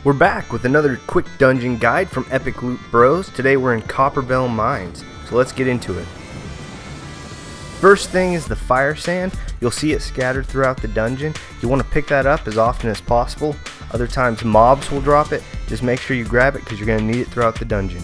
We're back with another quick dungeon guide from Epic Loot Bros. Today we're in Copperbell Mines, so let's get into it. First thing is the fire sand. You'll see it scattered throughout the dungeon. You want to pick that up as often as possible. Other times mobs will drop it. Just make sure you grab it because you're going to need it throughout the dungeon.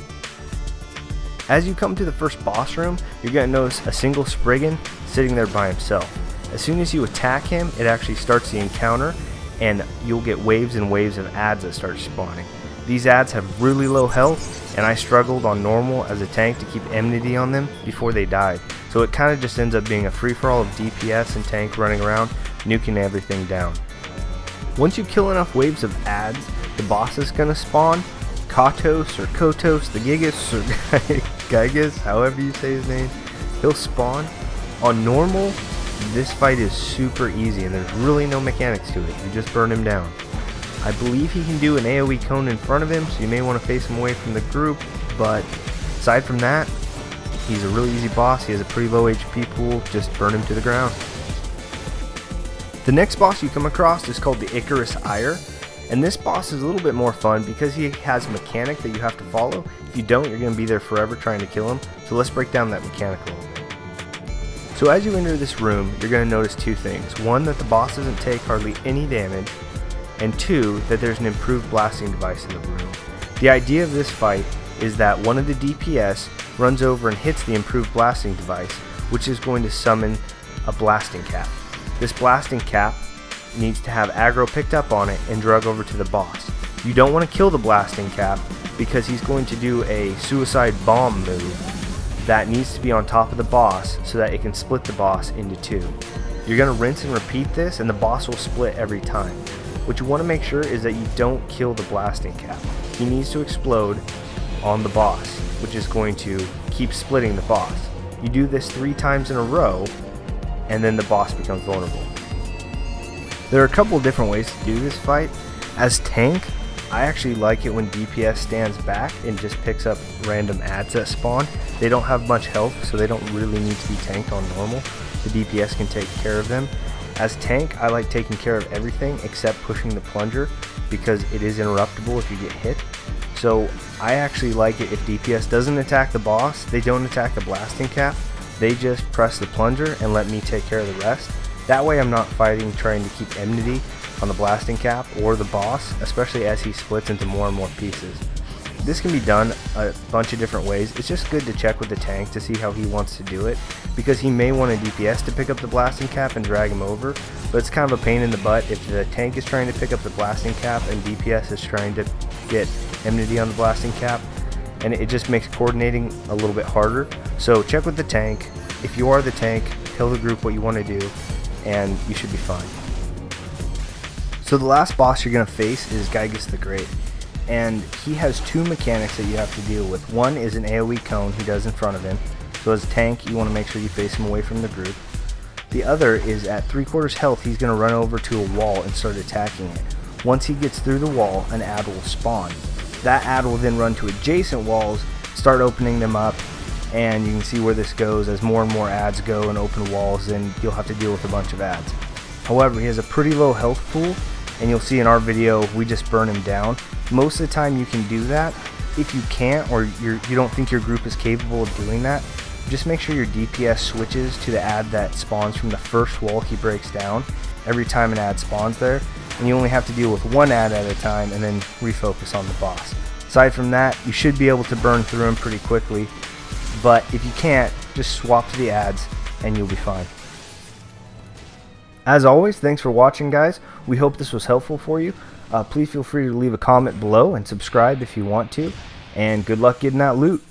As you come to the first boss room, you're going to notice a single Spriggan sitting there by himself. As soon as you attack him, it actually starts the encounter, and you'll get waves and waves of ads that start spawning. These ads have really low health, and I struggled on normal as a tank to keep enmity on them before they died. So it kind of just ends up being a free-for-all of DPS and tank running around, nuking everything down. Once you kill enough waves of ads, the boss is going to spawn. Kotos or Kotos, the Gigas or Gigas, however you say his name, he'll spawn. On normal, this fight is super easy and there's really no mechanics to it. You just burn him down. I believe he can do an AoE cone in front of him, so you may want to face him away from the group, but aside from that, he's a really easy boss. He has a pretty low HP pool. Just burn him to the ground. The next boss you come across is called the Icarus Ire, and this boss is a little bit more fun because he has a mechanic that you have to follow. If you don't, you're going to be there forever trying to kill him, so let's break down that mechanic a little bit. So as you enter this room, you're going to notice two things. One, that the boss doesn't take hardly any damage, and two, that there's an improved blasting device in the room. The idea of this fight is that one of the DPS runs over and hits the improved blasting device, which is going to summon a blasting cap. This blasting cap needs to have aggro picked up on it and drug over to the boss. You don't want to kill the blasting cap because he's going to do a suicide bomb move that needs to be on top of the boss so that it can split the boss into two. You're going to rinse and repeat this and the boss will split every time. What you want to make sure is that you don't kill the blasting cap. He needs to explode on the boss, which is going to keep splitting the boss. You do this 3 times in a row and then the boss becomes vulnerable. There are a couple of different ways to do this fight. As tank, I actually like it when DPS stands back and just picks up random ads that spawn. They don't have much health, so they don't really need to be tanked on normal. The DPS can take care of them. As tank, I like taking care of everything except pushing the plunger because it is interruptible if you get hit. So I actually like it if DPS doesn't attack the boss, they don't attack the blasting cap, they just press the plunger and let me take care of the rest. That way I'm not fighting trying to keep enmity on the blasting cap or the boss, especially as he splits into more and more pieces. This can be done a bunch of different ways. It's just good to check with the tank to see how he wants to do it, because he may want a DPS to pick up the blasting cap and drag him over, but it's kind of a pain in the butt if the tank is trying to pick up the blasting cap and DPS is trying to get enmity on the blasting cap, and it just makes coordinating a little bit harder. So check with the tank. If you are the tank, tell the group what you want to do and you should be fine. So the last boss you're going to face is Gigas the Great, and he has 2 mechanics that you have to deal with. One is an AoE cone he does in front of him, so as a tank you want to make sure you face him away from the group. The other is at 3/4 health he's going to run over to a wall and start attacking it. Once he gets through the wall, an ad will spawn. That ad will then run to adjacent walls, start opening them up, and you can see where this goes. As more and more ads go and open walls, then you'll have to deal with a bunch of ads. However, he has a pretty low health pool, and you'll see in our video we just burn him down. Most of the time you can do that. If you can't, or you don't think your group is capable of doing that, just make sure your DPS switches to the ad that spawns from the first wall he breaks down every time an ad spawns there, and you only have to deal with 1 ad at a time and then refocus on the boss. Aside from that, you should be able to burn through him pretty quickly, but if you can't, just swap to the ads and you'll be fine. As always, thanks for watching, guys. We hope this was helpful for you. Please feel free to leave a comment below and subscribe if you want to, and good luck getting that loot.